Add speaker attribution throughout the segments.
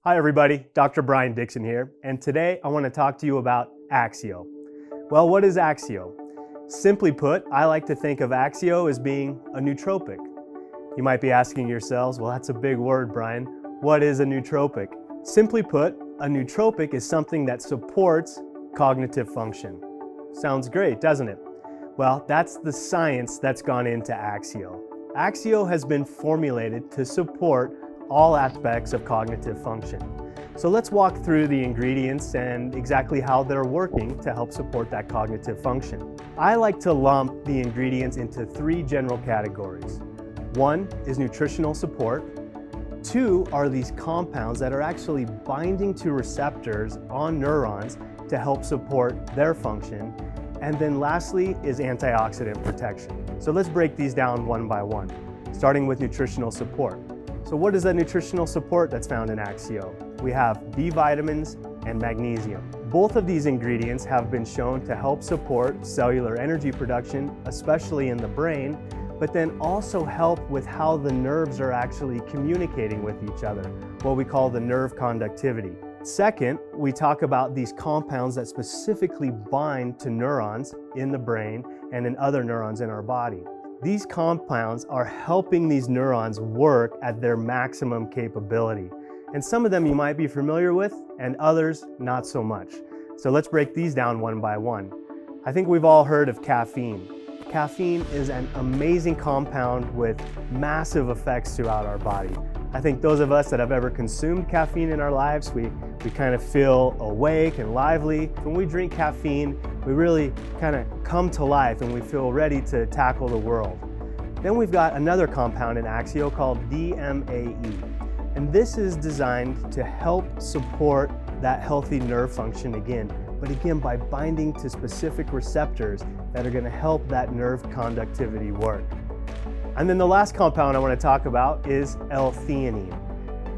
Speaker 1: Hi everybody, Dr. Brian Dixon here, and today I want to talk to you about Axio. Well, what is Axio? Simply put, I like to think of Axio as being a nootropic. You might be asking yourselves, well, that's a big word, Brian. What is a nootropic? Simply put, a nootropic is something that supports cognitive function. Sounds great, doesn't it? Well, that's the science that's gone into Axio. Axio has been formulated to support all aspects of cognitive function. So let's walk through the ingredients and exactly how they're working to help support that cognitive function. I like to lump the ingredients into three general categories. One is nutritional support. Two are these compounds that are actually binding to receptors on neurons to help support their function. And then lastly is antioxidant protection. So let's break these down one by one, starting with nutritional support. So what is the nutritional support that's found in Axio? We have B vitamins and magnesium. Both of these ingredients have been shown to help support cellular energy production, especially in the brain, but then also help with how the nerves are actually communicating with each other, what we call the nerve conductivity. Second, we talk about these compounds that specifically bind to neurons in the brain and in other neurons in our body. These compounds are helping these neurons work at their maximum capability. And some of them you might be familiar with, and others not so much. So let's break these down one by one. I think we've all heard of caffeine. Caffeine is an amazing compound with massive effects throughout our body. I think those of us that have ever consumed caffeine in our lives, we kind of feel awake and lively. When we drink caffeine, we really kind of come to life and we feel ready to tackle the world. Then we've got another compound in Axio called DMAE. And this is designed to help support that healthy nerve function again, but again by binding to specific receptors that are going to help that nerve conductivity work. And then the last compound I want to talk about is L-theanine.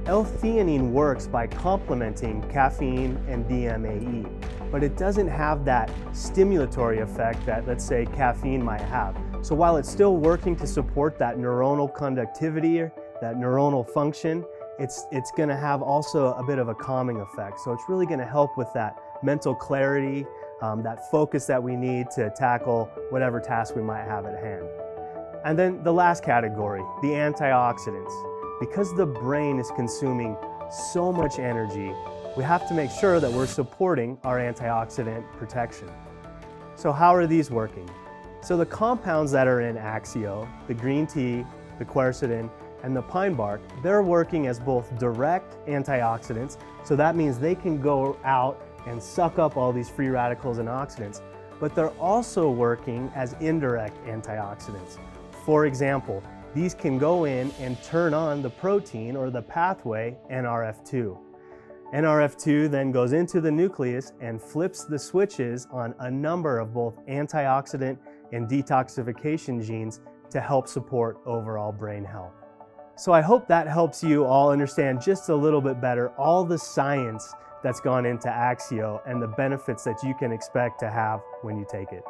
Speaker 1: L-theanine works by complementing caffeine and DMAE, but it doesn't have that stimulatory effect that, let's say, caffeine might have. So while it's still working to support that neuronal conductivity, that neuronal function, it's going to have also a bit of a calming effect. So it's really going to help with that mental clarity, that focus that we need to tackle whatever task we might have at hand. And then the last category, the antioxidants. Because the brain is consuming so much energy, we have to make sure that we're supporting our antioxidant protection. So how are these working? So the compounds that are in Axio, the green tea, the quercetin, and the pine bark, they're working as both direct antioxidants, so that means they can go out and suck up all these free radicals and oxidants, but they're also working as indirect antioxidants. For example, these can go in and turn on the protein or the pathway NRF2. NRF2 then goes into the nucleus and flips the switches on a number of both antioxidant and detoxification genes to help support overall brain health. So I hope that helps you all understand just a little bit better all the science that's gone into Axio and the benefits that you can expect to have when you take it.